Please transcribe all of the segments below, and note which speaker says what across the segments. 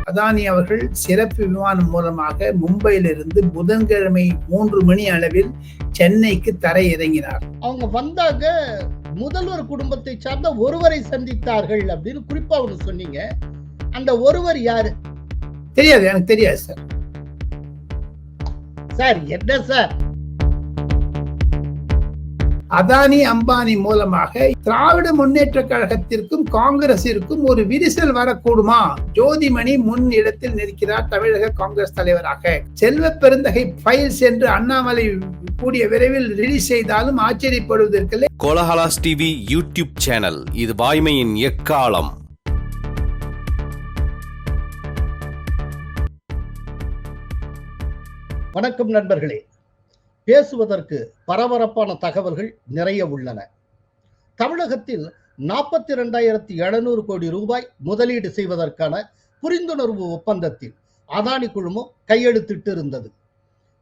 Speaker 1: அதானி அவர்கள் சிறப்பு விமானம் மூலமாக மும்பையிலிருந்து புதன்கிழமை 3 மணி அளவில் சென்னைக்கு தரை இறங்கினார்.
Speaker 2: அவங்க வந்தாங்க, முதல்வர் குடும்பத்தை சார்ந்த ஒருவரை சந்தித்தார்கள் அப்படின்னு குறிப்பா அவங்க சொன்னீங்க. அந்த ஒருவர் யாரு?
Speaker 1: தெரியாது, எனக்கு தெரியாது சார்.
Speaker 2: சார் என்ன சார்?
Speaker 1: அதானி அம்பானி மூலமாக திராவிட முன்னேற்ற கழகத்திற்கும் காங்கிரசிற்கும் ஒரு விரிசல் வரக்கூடுமா? ஜோதிமணி முன் இடத்தில் நிற்கிறார் தமிழக காங்கிரஸ் தலைவராக. செல்வ பெருந்தகை ஃபைல்ஸ் என்று அண்ணாமலை கூடிய விரைவில் ரிலீஸ் செய்தாலும் ஆச்சரியப்படுவதற்கில்லை.
Speaker 3: கோலஹலாஸ் டிவி யூடியூப் சேனல், இது வாய்மையின் எக்காலம்.
Speaker 2: வணக்கம் நண்பர்களே. பேசுவதற்கு பரபரப்பான தகவல்கள் நிறைய உள்ளன. தமிழகத்தில் 42,700 கோடி ரூபாய் முதலீடு செய்வதற்கான புரிந்துணர்வு ஒப்பந்தத்தில் அதானி குழுமம் கையெழுத்திட்டு இருந்தது.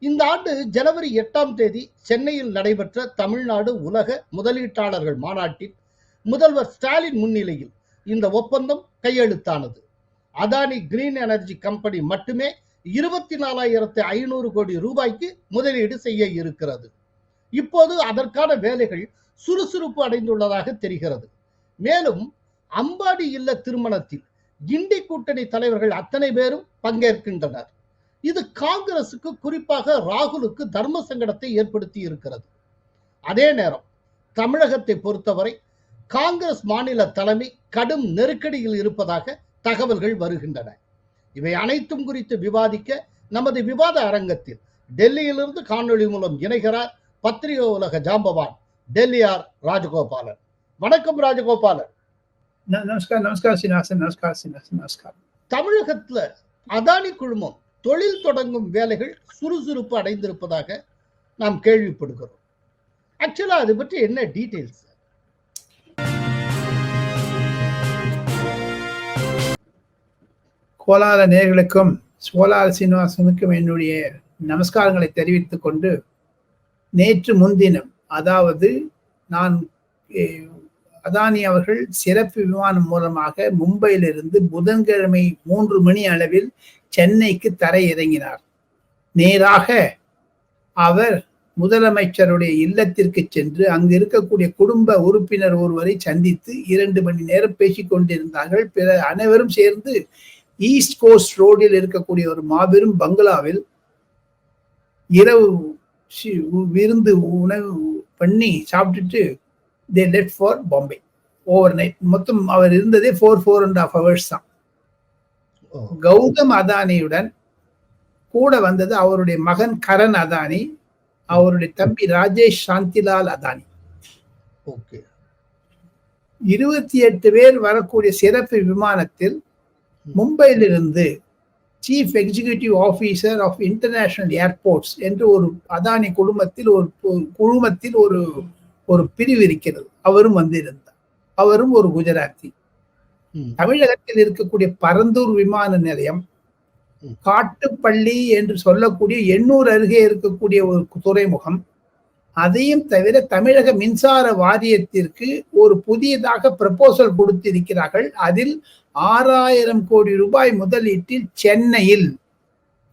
Speaker 2: இந்த ஆண்டு ஜனவரி 8ஆம் தேதி சென்னையில் நடைபெற்ற தமிழ்நாடு உலக முதலீட்டாளர்கள் மாநாட்டில் முதல்வர் ஸ்டாலின் முன்னிலையில் இந்த ஒப்பந்தம் கையெழுத்தானது. அதானி கிரீன் எனர்ஜி கம்பெனி மட்டுமே 24,500 கோடி ரூபாய்க்கு முதலீடு செய்ய இருக்கிறது. இப்போது அதற்கான வேலைகள் சுறுசுறுப்பு அடைந்துள்ளதாக தெரிகிறது. மேலும் அம்பானி இல்ல திருமணத்தில் இண்டி கூட்டணி தலைவர்கள் அத்தனை பேரும் பங்கேற்கின்றனர். இது காங்கிரசுக்கு, குறிப்பாக ராகுலுக்கு தர்ம சங்கடத்தை ஏற்படுத்தி இருக்கிறது. அதே நேரம் தமிழகத்தை பொறுத்தவரை காங்கிரஸ் மாநில தலைமை கடும் நெருக்கடியில் இருப்பதாக தகவல்கள் வருகின்றன. இவை அனைத்தும் குறித்து விவாதிக்க நமது விவாத அரங்கத்தில் டெல்லியிலிருந்து காணொலி மூலம் இணைகிறார் பத்திரிகை உலக ஜாம்பவான் டெல்லியார் ராஜகோபாலன். வணக்கம் ராஜகோபாலன்.
Speaker 1: நமஸ்கார்.
Speaker 2: தமிழகத்துல அதானி குழுமம் தொழில் தொடங்கும் வேலைகள் சுறுசுறுப்பு அடைந்திருப்பதாக நாம் கேள்விப்படுகிறோம். ஆக்சுவலா அது பற்றி என்ன டீடைல்ஸ்?
Speaker 1: கோலால நேயர்களுக்கும் சோலார் சீனிவாசனுக்கும் என்னுடைய நமஸ்காரங்களை தெரிவித்துக் கொண்டு, நேற்று முன்தினம், அதாவது நான் அதானி அவர்கள் சிறப்பு விமானம் மூலமாக மும்பையிலிருந்து புதன்கிழமை 3 மணி அளவில் சென்னைக்கு தரை இறங்கினார். நேராக அவர் முதலமைச்சருடைய இல்லத்திற்கு சென்று அங்கு இருக்கக்கூடிய குடும்ப உறுப்பினர் ஒருவரை சந்தித்து 2 மணி நேரம் பேசிக் கொண்டிருந்தார்கள். பிற அனைவரும் சேர்ந்து ஈஸ்ட் கோஸ்ட் ரோடில் இருக்கக்கூடிய ஒரு மாபெரும் பங்களாவில் இரவு விருந்து உணவு பண்ணி சாப்பிட்டுட்டு they left for Bombay over night. மொத்தம் அவர் இருந்ததே 4.5 hours தான். கௌதம் அதானியுடன் கூட வந்தது அவருடைய மகன் கரண் அதானி, அவருடைய தம்பி ராஜேஷ் சாந்திலால் அதானி. 28 பேர் வரக்கூடிய சிறப்பு விமானத்தில் மும்பையிலிருந்து chief executive officer of international airports என்று ஒரு அதானி குழுமத்தில் ஒரு பிரிவு இருக்கிறது. அவரும் வந்திருந்தார். அவரும் ஒரு குஜராத்தி. தமிழகத்தில் இருக்கக்கூடிய பரந்தூர் விமான நிலையம், காட்டுப்பள்ளி என்று சொல்லக்கூடிய எண்ணூர் அருகே இருக்கக்கூடிய ஒரு துறைமுகம், அதையும் தவிர தமிழக மின்சார வாரியத்திற்கு ஒரு புதியதாக ப்ரப்போசல் கொடுத்திருக்கிறார்கள். அதில் 6,000 கோடி ரூபாய் முதலீட்டில் சென்னையில்,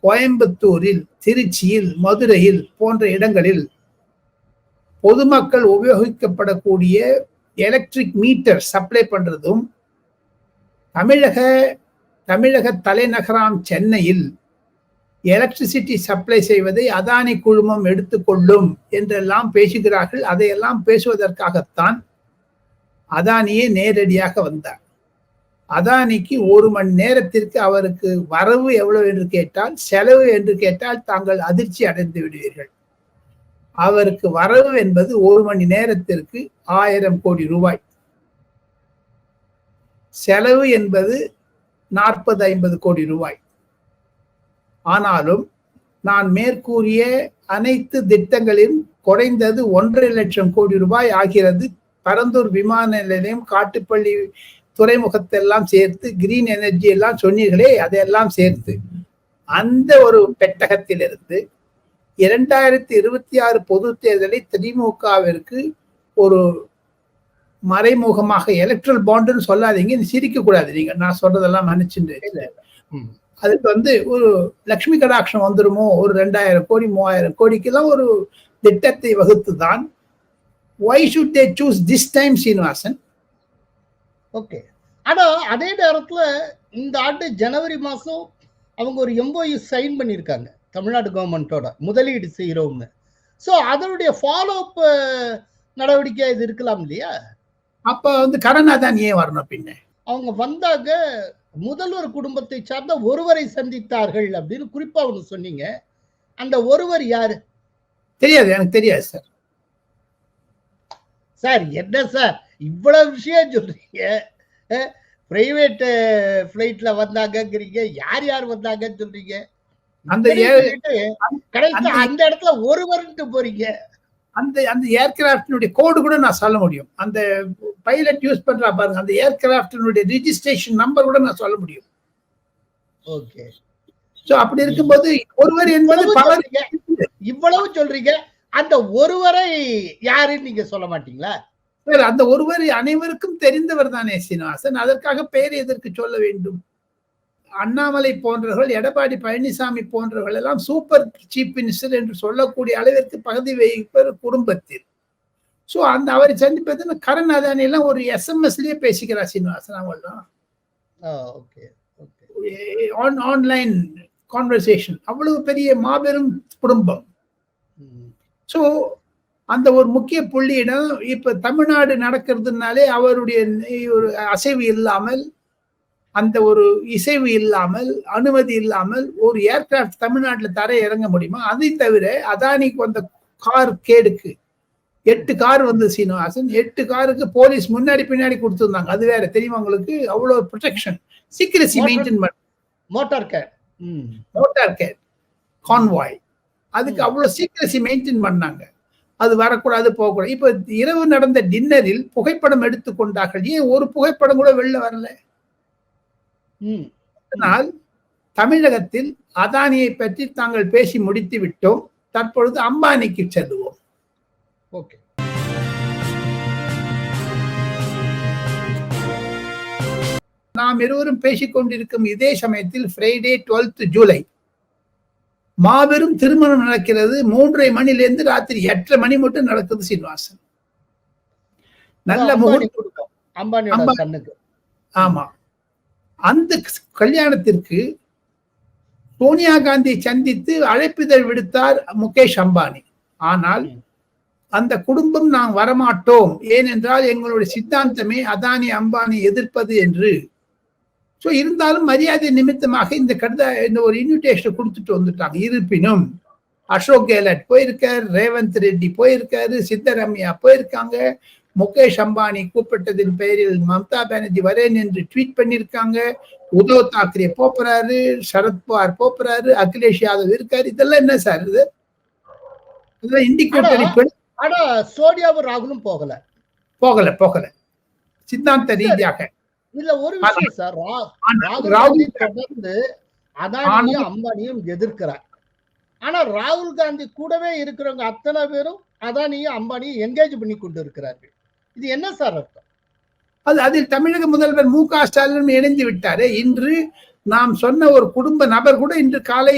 Speaker 1: கோயம்புத்தூரில், திருச்சியில், மதுரையில் போன்ற இடங்களில் பொதுமக்கள் உபயோகிக்கப்படக்கூடிய எலக்ட்ரிக் மீட்டர் சப்ளை பண்றதும், தமிழக தலைநகராம் சென்னையில் எலக்ட்ரிசிட்டி சப்ளை செய்வதை அதானி குழுமம் எடுத்துக்கொள்ளும் என்றெல்லாம் பேசுகிறார்கள். அதையெல்லாம் பேசுவதற்காகத்தான் அதானியே நேரடியாக வந்தார். அதானிக்கு 1 மணி நேரத்திற்கு அவருக்கு வரவு எவ்வளவு என்று கேட்டால், செலவு என்று கேட்டால் தாங்கள் அதிர்ச்சி அடைந்து விடுவீர்கள். அவருக்கு வரவு என்பது 1 மணி நேரத்திற்கு 1000 கோடி ரூபாய், செலவு என்பது 40-50 கோடி ரூபாய். ஆனாலும் நான் மேற்கூறிய அனைத்து திட்டங்களிலும் குறைந்தது 1.5 லட்சம் கோடி ரூபாய் ஆகிறது. பரந்தூர் விமான நிலையம், காட்டுப்பள்ளி துறைமுகத்தெல்லாம் சேர்த்து, கிரீன் எனர்ஜி எல்லாம் சொன்னீர்களே, அதையெல்லாம் சேர்த்து அந்த ஒரு பெட்டகத்திலிருந்து 2026 பொது தேர்தலை திமுகவிற்கு ஒரு மறைமுகமாக எலக்ட்ரல் பாண்டுன்னு சொல்லாதீங்க, சிரிக்க கூடாது. நீங்க நான் சொல்றதெல்லாம் மன்னிச்சுட்டு அதுக்கு வந்து ஒரு லட்சுமி கடாட்சம் வந்துருமோ, ஒரு 2000 கோடி 3000 கோடிக்கெல்லாம் ஒரு திட்டத்தை வகுத்துதான். why should they choose this time, Srinivasan?
Speaker 2: Okay. ஆனா அதே நேரத்துல இந்த ஆண்டு ஜனவரி மாசம் அவங்க ஒரு MOU சைன் பண்ணியிருக்காங்க தமிழ்நாடு கவர்மெண்டோட, முதலீடு செய்யறோம்னு. சோ அதனுடைய ஃபாலோ அப் நடவடிக்கை இது இருக்கலாம் இல்லையா?
Speaker 1: அப்ப வந்து கருணாதான் ஏன் வரணும் பின்ன?
Speaker 2: அவங்க வந்தாங்க, முதல்வர் குடும்பத்தை சார்ந்த ஒருவரை சந்தித்தார்கள் அப்படின்னு குறிப்பா ஒண்ணு சொன்னீங்க. அந்த ஒருவர் யாரு?
Speaker 1: தெரியாது, எனக்கு தெரியாது சார்.
Speaker 2: சார் என்ன சார் இவ்வளவு விஷயம் சொல்றீங்க? பிரைவேட் பிளைட்ல வந்தாங்கங்கிறீங்க, யார் யார் வந்தாங்கன்னு சொல்றீங்க.
Speaker 1: அந்த
Speaker 2: கடைசியா அந்த இடத்துல ஒருவர்ன்ட்டு போறீங்க.
Speaker 1: அந்த அந்த ஏர்கிராப்டினுடைய கோடு கூட நான் சொல்ல முடியும். அந்த பைலட் யூஸ் பண்றா பாருங்க, அந்த ஏர்கிராப்டினுடைய ரிஜிஸ்ட்ரேஷன் நம்பர் கூட நான் சொல்ல முடியும்.
Speaker 2: ஓகே.
Speaker 1: சோ அப்படி இருக்கும்போது ஒருவர் என்பது பலர்.
Speaker 2: இவ்வளவு சொல்றீங்க, அந்த ஒருவரை யாருன்னு நீங்க சொல்ல மாட்டீங்களா?
Speaker 1: சார், அந்த ஒருவர் அனைவருக்கும் தெரிந்தவர் தானே சீனிவாசன். அதற்காக பெயர் எதற்கு சொல்ல வேண்டும்? அண்ணாமலை போன்றவர்கள், எடப்பாடி பழனிசாமி போன்றவர்கள் எல்லாம் சூப்பர் சீஃப் மினிஸ்டர் என்று சொல்லக்கூடிய அளவிற்கு பகுதி வகிப்பர் குடும்பத்தில். சோ அந்த அவரை சந்திப்பது கரண் அதானி எல்லாம் ஒரு SMSலயே பேசிக்கிறார் சீனிவாசன். அவங்கெல்லாம் ஆன்லைன் கான்வர்சேஷன். அவ்வளவு பெரிய மாபெரும் குடும்பம். சோ அந்த ஒரு முக்கிய புள்ளியிடம் இப்ப தமிழ்நாடு நடக்கிறதுனாலே அவருடைய ஒரு அசைவு இல்லாமல், அந்த ஒரு இசைவு இல்லாமல், அனுமதி இல்லாமல் ஒரு ஏர்கிராப்ட் தமிழ்நாட்டுல தரை இறங்க முடியுமா? அதை தவிர அதானிக்கு வந்த கார் கேடுக்கு 8 கார் வந்து சீனிவாசன், 8 காருக்கு போலீஸ் முன்னாடி பின்னாடி கொடுத்துருந்தாங்க. அது வேற தெரியுமா உங்களுக்கு? அவ்வளவு ப்ரொடெக்ஷன், சீக்ரெசி மெயின்டைன் பண்ண.
Speaker 2: மோட்டார்
Speaker 1: கேட் கான்வாய், அதுக்கு அவ்வளவு சீக்ரெசி மெயின்டைன் பண்ணாங்க. அது வரக்கூடாது, போகக்கூடாது. இப்ப இரவு நடந்த டின்னரில் புகைப்படம் எடுத்துக்கொண்டார்கள். ஏன் ஒரு புகைப்படம் கூட வெளில வரல? அதனால் தமிழகத்தில் அதானியை பற்றி தாங்கள் பேசி முடித்து விட்டோம். தற்பொழுது அம்பானிக்கு செல்வோம்.
Speaker 2: ஓகே.
Speaker 1: நாம் இருவரும் பேசிக் கொண்டிருக்கும் இதே சமயத்தில் ஃப்ரைடே 12 ஜூலை மாபெரும் திருமணம் நடக்கிறது. 3:30 மணிலிருந்து ராத்திரி 8:30 மணி மட்டும் நடக்குது சீனிவாசன். நல்ல முகூர்த்தம். ஆமா. அந்த கல்யாணத்திற்கு சோனியா காந்தியை சந்தித்து அழைப்பிதழ் விடுத்தார் முகேஷ் அம்பானி. ஆனால் அந்த குடும்பம் நாங்கள் வரமாட்டோம், ஏனென்றால் எங்களுடைய சித்தாந்தமே அதானி அம்பானி எதிர்ப்பது என்று. ஸோ இருந்தாலும் மரியாதை நிமித்தமாக இந்த ஒரு இன்விடேஷன் கொடுத்துட்டு வந்துட்டாங்க. இருப்பினும் அசோக் கெஹ்லட் போயிருக்காரு, ரேவந்த் ரெட்டி போயிருக்காரு, சித்தராமையா போயிருக்காங்க. முகேஷ் அம்பானி கூப்பிட்டதின் பெயரில் மம்தா பானர்ஜி வரேன் என்று ட்வீட் பண்ணியிருக்காங்க. உத்தவ் தாக்கரே போறாரு, சரத்பவார் போறாரு, அகிலேஷ் யாதவ் இருக்காரு. இதெல்லாம் என்ன சார் இது? இதெல்லாம் இந்தி கூட்டணி.
Speaker 2: ஆனா சோனியாவும் ராகுலும்
Speaker 1: போகல சித்தாந்த ரீதியாக.
Speaker 2: இல்ல ஒரு விஷயம் சார், ராகுல் தொடர்ந்து அதானியும் அம்பானியும் எதிர்க்கிறார். ஆனா ராகுல் காந்தி கூடவே இருக்கிறவங்க அத்தனை பேரும் அதானியும் அம்பானியும் என்கேஜ் பண்ணி கொண்டு இருக்கிறார்கள். இது என்ன சார் அர்த்தம்?
Speaker 1: அதில் தமிழக முதல்வர் MK ஸ்டாலின் இணைந்து விட்டாரு. இன்று நாம் சொன்ன ஒரு குடும்ப நபர் கூட இன்று காலை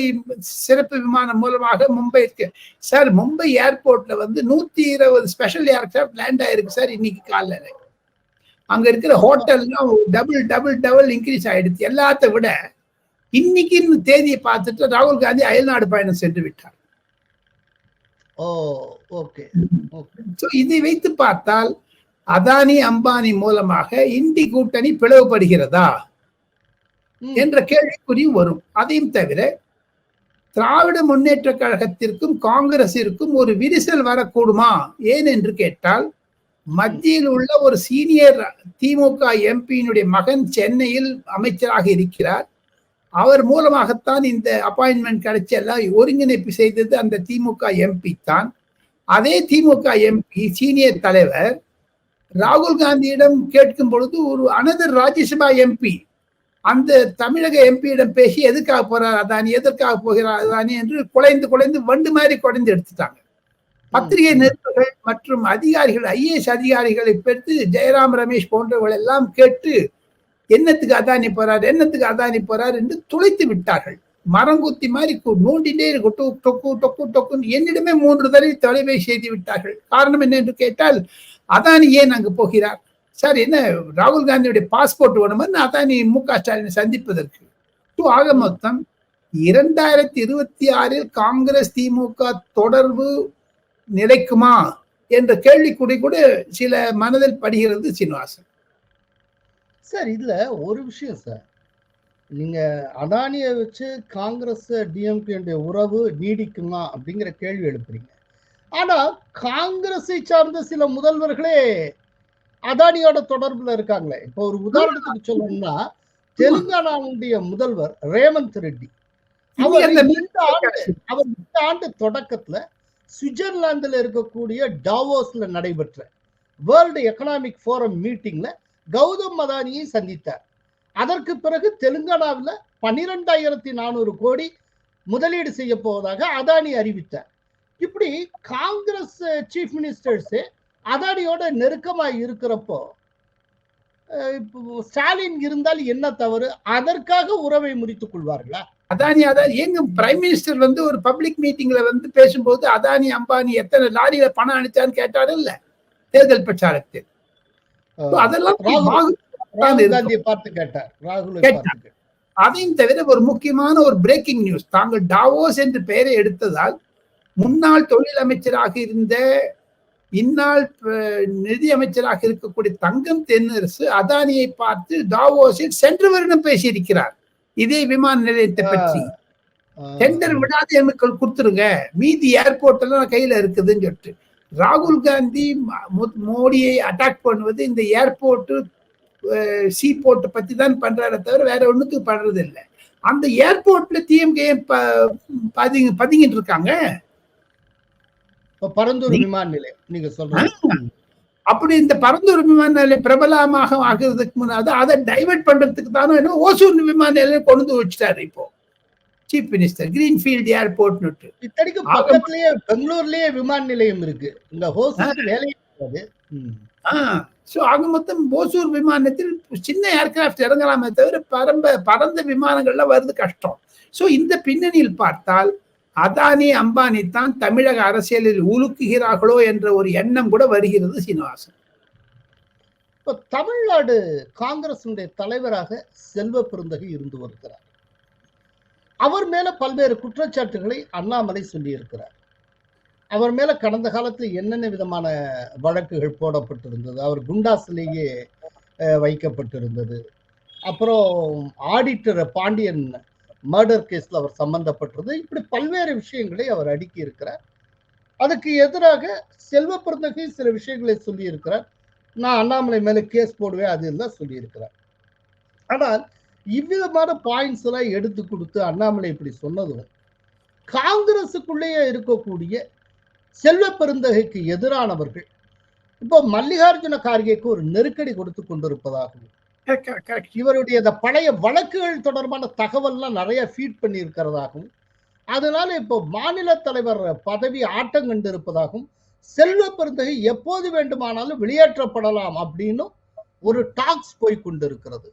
Speaker 1: சிறப்பு விமானம் மூலமாக மும்பைக்கு சார், மும்பை ஏர்போர்ட்ல வந்து 120 ஸ்பெஷல் ஏர்கிராப்ட் லேண்ட் ஆயிருக்கு சார் இன்னைக்கு காலையில. அங்க இருக்கிற ஹோட்டல்லாம் டபுள் இன்க்ரீஸ் ஆயிடுச்சு. எல்லாத்த விட இன்னைக்கு தேதியை பார்த்துட்டு ராகுல் காந்தி அயல்நாடு பயணம் சென்று விட்டார். இதை வைத்து பார்த்தால் அதானி அம்பானி மூலமாக இந்தி கூட்டணி பிளவுபடுகிறதா என்ற கேள்விக்குறி வரும். அதையும் தவிர திராவிட முன்னேற்ற கழகத்திற்கும் காங்கிரசிற்கும் ஒரு விரிசல் வரக்கூடுமா? ஏன் என்று கேட்டால், மத்தியில் உள்ள ஒரு சீனியர் திமுக எம்பியினுடைய மகன் சென்னையில் அமைச்சராக இருக்கிறார். அவர் மூலமாகத்தான் இந்த அப்பாயின்மெண்ட் கிடைச்சி எல்லாம் ஒருங்கிணைப்பு செய்தது அந்த திமுக எம்பி தான். அதே திமுக எம்பி சீனியர் தலைவர் ராகுல் காந்தியிடம் கேட்கும் பொழுது ஒரு அனதர் ராஜ்யசபா எம்பி அந்த தமிழக எம்பியிடம் பேசி எதுக்காக போறார் அதானி, எதற்காக போகிறார் அதானி என்று குலைந்து வண்டு மாதிரி குறைந்து எடுத்துட்டாங்க. பத்திரிகை நிருபர்கள் மற்றும் அதிகாரிகள், IAS அதிகாரிகளை பெற்று ஜெயராம் ரமேஷ் போன்றவர்கள் எல்லாம் கேட்டு என்னத்துக்கு அதானி போறார் என்று துளைத்து விட்டார்கள். மரங்குத்தி மாதிரி நோண்டிட்டே இருக்கும், டொக்கு டொக்கு டொக்குன்னு. என்னிடமே 3 தடவை தொலைபேசி செய்து விட்டார்கள். காரணம் என்ன என்று கேட்டால், அதானி ஏன் அங்கு போகிறார் சார், என்ன ராகுல் காந்தியுடைய பாஸ்போர்ட் வேணுமா அதானி மு.க. ஸ்டாலினை சந்திப்பதற்கு? ஆக மொத்தம் 2026 காங்கிரஸ் திமுக தொடர்பு நிலைக்குமா என்ற கேள்விக்குறி கூட சில மனதில் படுகிறது சீனிவாசன்.
Speaker 2: சார் இதுல ஒரு விஷயம் சார், நீங்க அதானியை வச்சு காங்கிரஸ் டிஎம்கே உறவு நீடிக்குமா அப்படிங்கிற கேள்வி எழுப்புறீங்க. ஆனா காங்கிரஸை சார்ந்த சில முதல்வர்களே அதானியோட தொடர்புல இருக்காங்களே. இப்போ ஒரு உதாரணத்துக்கு சொல்லணும்னா, தெலுங்கானாவுடைய முதல்வர் ரேவந்த் ரெட்டி அவர் இந்த ஆண்டு தொடக்கத்துல சுவிட்சர்லாந்துல இருக்கக்கூடிய டாவோஸ்ல நடைபெற்ற வேர்ல்டு எக்கனாமிக் ஃபோரம் மீட்டிங்ல கௌதம் அதானியை சந்தித்தார். அதற்கு பிறகு தெலுங்கானாவில் 12,400 கோடி முதலீடு செய்ய போவதாக அதானி அறிவித்தார். இப்படி காங்கிரஸ் சீஃப் மினிஸ்டர்ஸ் அதானியோட நெருக்கமாக இருக்கிறப்போ ஸ்டாலின் இருந்தால் என்ன தவறு? அதற்காக உறவை முறித்துக் கொள்வார்களா?
Speaker 1: அதானி எங்க பிரைம் மினிஸ்டர் ஒரு பப்ளிக் மீட்டிங்ல பேசும்போது அதானி அம்பானி எத்தனை லாரியில பணம் அனுப்பிச்சான்னு கேட்டாரு இல்ல தேர்தல் பிரச்சாரத்தில். அதெல்லாம் அதையும் தவிர ஒரு முக்கியமான ஒரு பிரேக்கிங் நியூஸ், தாங்கள் டாவோஸ் என்று பெயரை எடுத்ததால் முன்னாள் தொழில் அமைச்சராக இருந்த இந்நாள் நிதி அமைச்சராக இருக்கக்கூடிய தங்கம் தென்னரசு அதானியை பார்த்து டாவோஸில் சென்று வருடம் பேசியிருக்கிறார். இதே விமான நிலையத்தை பற்றி டெண்டர் விடாத எனக்கு கொடுத்துருங்க, மீதி ஏர்போர்ட் எல்லாம் கையில இருக்குதுன்னு சொல்லிட்டு ராகுல் காந்தி மோடியை அட்டாக் பண்ணுவது இந்த ஏர்போர்ட் சி போர்ட் பத்தி தான் பண்றாரு தவிர வேற ஒண்ணுக்கு பண்றது இல்லை. அந்த ஏர்போர்ட்ல டிஎம்கே பதுங்கிட்டு இருக்காங்க.
Speaker 2: பரந்தூர் விமான நிலையம் நீங்க சொல்றீங்க.
Speaker 1: அப்படி இந்த பரந்தூர் விமான நிலையம் பிரபலமாக ஆகிறதுக்கு முன்னாடி அதை டைவர்ட் பண்றதுக்கு தானே என்ன ஓசூர் விமான நிலையம் கொண்டு வச்சுட்டாரு இப்போ சீஃப் மினிஸ்டர். கிரீன்ஃபீல்ட் ஏர்போர்ட்
Speaker 2: இத்தனைக்கு பக்கத்துலயே பெங்களூர்லயே விமான நிலையம் இருக்கு. இந்த ஹோசூர் வேலையே இருக்காது.
Speaker 1: ஆக மொத்தம் ஓசூர் விமானத்தில் சின்ன ஏர்கிராப்ட் இறங்கலாமே தவிர பறந்த விமானங்கள்லாம் வருது கஷ்டம். சோ இந்த பின்னணியில் பார்த்தால் அதானி அம்பானி தான் தமிழக அரசியலில் உலுக்குகிறார்களோ என்ற ஒரு எண்ணம் கூட வருகிறது சீனிவாசன்.
Speaker 2: இப்ப தமிழ்நாடு காங்கிரஸ் தலைவராக செல்வ பெருந்தகை இருந்து வருகிறார். அவர் மேல பல்வேறு குற்றச்சாட்டுகளை அண்ணாமலை சொல்லி இருக்கிறார். அவர் மேல கடந்த காலத்தில் என்னென்ன விதமான வழக்குகள் போடப்பட்டிருந்தது, அவர் குண்டாசிலேயே வைக்கப்பட்டிருந்தது, அப்புறம் ஆடிட்டர் பாண்டியன் மர்டர் கேஸ்ல அவர் சம்பந்தப்பட்டது, இப்படி பல்வேறு விஷயங்களை அவர் அடுக்கி இருக்கிறார். அதுக்கு எதிராக செல்வ பெருந்தகை சில விஷயங்களை சொல்லி இருக்கிறார். நான் அண்ணாமலை மேல கேஸ் போடுவேன் அதெல்லாம் சொல்லி இருக்கிறார். ஆனால் இவ்விதமான பாயிண்ட்ஸ் எல்லாம் எடுத்து கொடுத்து அண்ணாமலை இப்படி சொன்னதும் காங்கிரசுக்குள்ளேயே இருக்கக்கூடிய செல்வ பெருந்தகைக்கு எதிரானவர்கள் இப்போ மல்லிகார்ஜுன கார்கேக்கு ஒரு நெருக்கடி கொடுத்து கொண்டிருப்பதாகவும், இவருடைய பழைய வழக்குகள் தொடர்பான தகவல்லாம் நிறைய ஃபீட் பண்ணி இருக்கிறதாகவும், அதனால இப்போ மாநில தலைவர் பதவி ஆட்டம் கண்டு இருப்பதாகவும், செல்வ பெருந்தகை எப்போது வேண்டுமானாலும் வெளியேற்றப்படலாம் அப்படின்னு ஒரு டாக்ஸ் போய் கொண்டிருக்கிறது.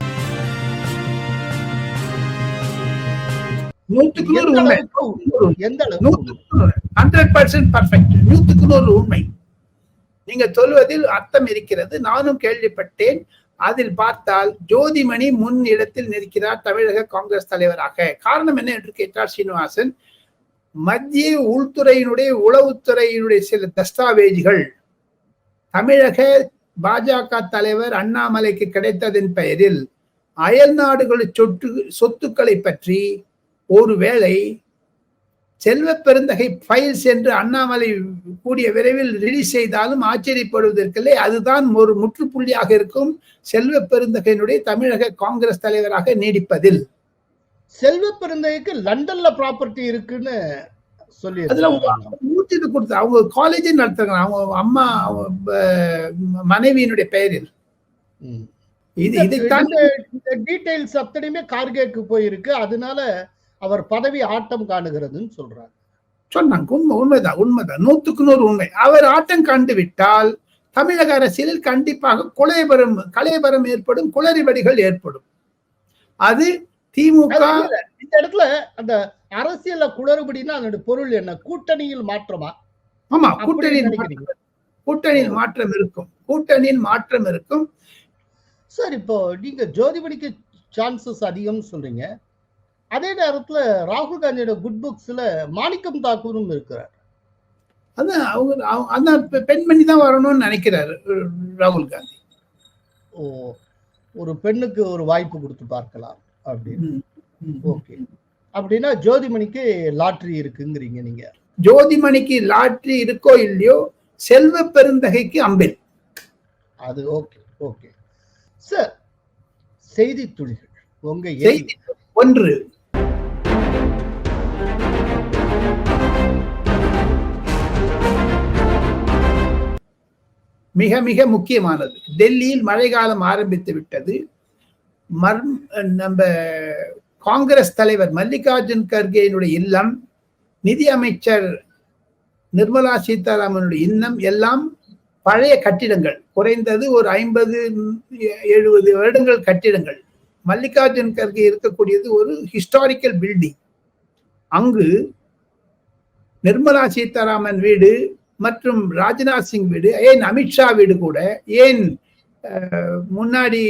Speaker 1: உண்மை நீங்க சொல்வதில் அர்த்தம் இருக்கிறது. நானும் கேள்விப்பட்டேன். அதில் பார்த்தால் ஜோதிமணி முன் இடத்தில் நிற்கிறார் தமிழக காங்கிரஸ் தலைவராக. காரணம் என்ன என்று கேட்டார் சீனிவாசன், மத்திய உள்துறையினுடைய உளவுத்துறையினுடைய சில தஸ்தாவேஜுகள் தமிழக பாஜக தலைவர் அண்ணாமலைக்கு கிடைத்ததன் பெயரில் அயல் நாடுகளின் சொத்துக்களை பற்றி ஒருவேளை செல்வ பெருந்தகை ஃபைல்ஸ் என்று அண்ணாமலை கூடிய விரைவில் ரிலீஸ் செய்தாலும் ஆச்சரியப்படுவதற்கில்லை. அதுதான் ஒரு முற்றுப்புள்ளியாக இருக்கும் செல்வ பெருந்தகையினுடைய தமிழக காங்கிரஸ் தலைவராக நீடிப்பதில்.
Speaker 2: செல்வ பெருந்தகைக்கு லண்டன்ல ப்ராப்பர்ட்டி இருக்குன்னு சொல்லி
Speaker 1: ஊற்றிட்டு கொடுத்து அவங்க காலேஜ் நடத்துறாங்க, அவங்க அம்மா மனைவியினுடைய பெயரில்.
Speaker 2: டீடைல்ஸ் அத்தனையுமே கார்கேக்கு போயிருக்கு. அதனால அவர் பதவி ஆட்டம் காணுகிறதுன்னு சொல்றாங்க.
Speaker 1: சொன்னாங்க. உண்மைதான் 100% உண்மை. அவர் ஆட்டம் கண்டு விட்டால் தமிழக அரசியலில் கண்டிப்பாக கலைபரம் ஏற்படும், குளறுபடிகள் ஏற்படும். அது திமுக
Speaker 2: இந்த இடத்துல அந்த அரசியல்ல குளறுபடினா அதோட பொருள் என்ன? கூட்டணியில் மாற்றமா?
Speaker 1: ஆமா, கூட்டணியில் மாற்றம் இருக்கும். கூட்டணியில் மாற்றம் இருக்கும்.
Speaker 2: சார், இப்போ நீங்க ஜோதிமணிக்கு சான்சஸ் அதிகம் சொல்றீங்க. அதே நேரத்துல ராகுல் காந்தியோட குட் புக்ஸ்ல மாணிக்கம் தாக்கூரும் இருக்கிறார்.
Speaker 1: அதான் அந்த பெண்மணி தான் வரணும்னு நினைக்கிறாரு ராகுல் காந்தி.
Speaker 2: ஒரு பெண்ணுக்கு ஒரு வாய்ப்பு கொடுத்து பார்க்கலாம் அப்படின்னு. ஓகே, அப்படின்னா ஜோதிமணிக்கு லாட்டரி இருக்குங்கிறீங்க நீங்க.
Speaker 1: ஜோதிமணிக்கு லாட்டரி இருக்கோ இல்லையோ, செல்வ பெருந்தகைக்கு அம்பில்.
Speaker 2: அது ஓகே. ஓகே சார், செய்தி துளிகள் உங்க
Speaker 1: செய்தி ஒன்று. மிக மிக முக்கியமானது. டெல்லியில் மழை காலம் ஆரம்பித்து விட்டது. நம்ம காங்கிரஸ் தலைவர் மல்லிகார்ஜுன் கர்கேனுடைய இல்லம், நிதி அமைச்சர் நிர்மலா சீதாராமனுடைய இல்லம் எல்லாம் பழைய கட்டிடங்கள். குறைந்தது ஒரு 50-70 வருடங்கள் கட்டிடங்கள். மல்லிகார்ஜுன் கர்கே இருக்கக்கூடியது ஒரு ஹிஸ்டாரிக்கல் பில்டிங். அங்கு நிர்மலா சீதாராமன் வீடு மற்றும் ராஜ்நாத் சிங் வீடு, ஏன் அமித்ஷா வீடு கூட, ஏன் முன்னாடி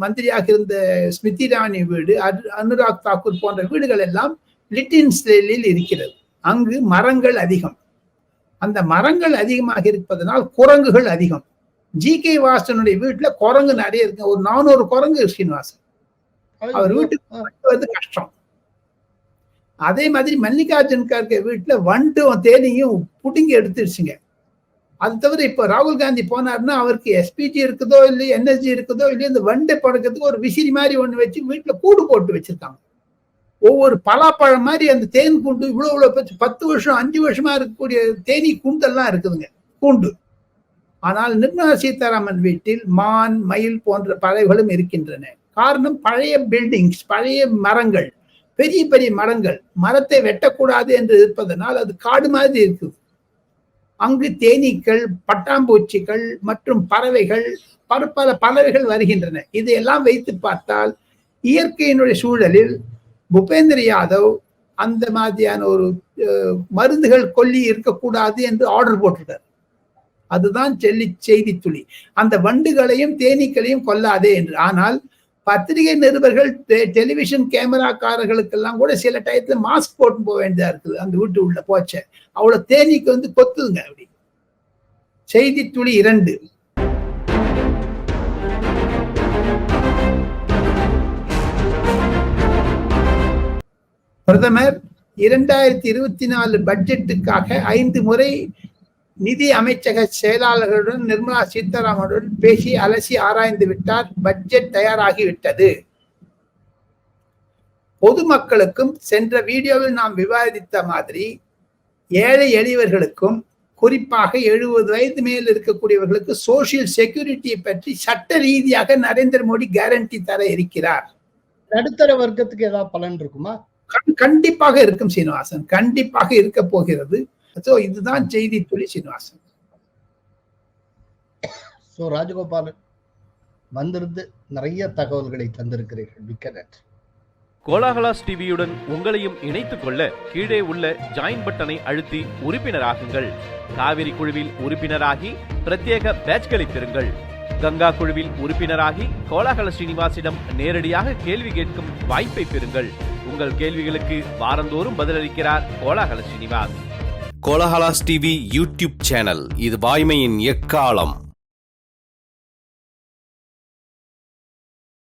Speaker 1: மந்திரியாக இருந்த ஸ்மிருதி இரானி வீடு, அனுராக் தாக்கூர் போன்ற வீடுகள் எல்லாம் லிட்டின் ஸ்டைலில் இருக்கிறது. அங்கு மரங்கள் அதிகம். அந்த மரங்கள் அதிகமாக இருப்பதனால் குரங்குகள் அதிகம். ஜி.கே. வாசனுடைய வீட்டுல குரங்கு நிறைய இருக்கு. ஒரு 400 குரங்கு ஸ்ரீனிவாசன். அவர் வீட்டுக்கு வந்து கஷ்டம். அதே மாதிரி மல்லிகார்ஜுன் கர்கே வீட்டுல வண்டும் தேனியும் புடுங்கி எடுத்துருச்சுங்க. அது தவிர இப்ப ராகுல் காந்தி போனாருன்னா அவருக்கு எஸ்பிஜி இருக்குதோ இல்லையோ, என்எஸ்ஜி இருக்குதோ இல்லையோ, இந்த வண்டை படுக்கிறதுக்கு ஒரு விசிறி மாதிரி ஒண்ணு வச்சு வீட்டுல கூடு போட்டு வச்சிருக்காங்க. ஒவ்வொரு பலாப்பழம் மாதிரி அந்த தேன் கூண்டு இவ்வளவு 10 வருஷம் 5 வருஷமா இருக்கக்கூடிய தேனி கூண்டெல்லாம் இருக்குதுங்க, கூண்டு. ஆனால் நிர்மலா சீதாராமன் வீட்டில் மான், மயில் போன்ற பறவைகளும் இருக்கின்றன. காரணம் பழைய பில்டிங்ஸ், பழைய மரங்கள், பெரிய பெரிய மரங்கள். மரத்தை வெட்டக்கூடாது என்று இருப்பதனால் அது காடு மாதிரி இருக்குது. அங்கு தேனீக்கள், பட்டாம்பூச்சிகள் மற்றும் பறவைகள், பல பறவைகள் வருகின்றன. இதையெல்லாம் வைத்து பார்த்தால் இயற்கையினுடைய சூழலில் பூபேந்திர யாதவ் அந்த மாதிரியான ஒரு மருந்துகள் கொல்லி இருக்கக்கூடாது என்று ஆர்டர் போட்டுட்டார். அதுதான் செய்தி துளி. அந்த வண்டுகளையும் தேனீக்களையும் கொல்லாதே என்று. ஆனால் பத்திரிகை நிருபர்கள், டெலிவிஷன் கேமராக்காரர்களுக்கெல்லாம் கூட சில டயத்துல மாஸ்க் போட்டு போக வேண்டியதா இருக்குது. அந்த வீட்டு உள்ள போச்ச அவ்வளவு தேனீக்கு வந்து கொத்துதுங்க. அப்படி செய்தி துளி 2. பிரதமர் 2024 பட்ஜெட்டுக்காக 5 முறை நிதி அமைச்சக செயலாளர்களுடன் நிர்மலா சீதாராமனுடன் பேசி அலசி ஆராய்ந்து விட்டார். பட்ஜெட் தயாராகிவிட்டது. பொதுமக்களுக்கும் சென்ற வீடியோவில் நாம் விவாதித்த மாதிரி ஏழை எளியவர்களுக்கும், குறிப்பாக 70 வயது மேல் இருக்கக்கூடியவர்களுக்கு சோசியல் செக்யூரிட்டியை பற்றி சட்ட ரீதியாக நரேந்திர மோடி கேரண்டி தர இருக்கிறார்.
Speaker 2: நடுத்தர வர்க்கத்துக்கு ஏதாவது பலன் இருக்குமா?
Speaker 1: கண்டிப்பாக இருக்கும் சீனிவாசன், கண்டிப்பாக இருக்க போகிறது. இதுதான் செய்தி துளி சீனிவாசன்.
Speaker 2: ராஜகோபாலன் வந்திருந்து நிறைய தகவல்களை தந்திருக்கிறீர்கள். மிக்க நன்றி.
Speaker 3: கோலாகலாஸ் டிவியுடன் உங்களையும் இணைத்துக் கொள்ள கீழே உள்ள ஜாயின் பட்டனை அழுத்தி உறுப்பினராகுங்கள். காவிரி குழுவில் உறுப்பினராகி பிரத்யேக பேட்ச்களை பெறுங்கள். கங்கா குழுவில் உறுப்பினராகி கோலாகல ஸ்ரீனிவாசிடம் நேரடியாக கேள்வி கேட்கும் வாய்ப்பை பெறுங்கள். உங்கள் கேள்விகளுக்கு வாரந்தோறும் பதிலளிக்கிறார் கோலாகல Srinivas. Kolahalas TV YouTube channel, இது வாய்மையின் எக்காலம்.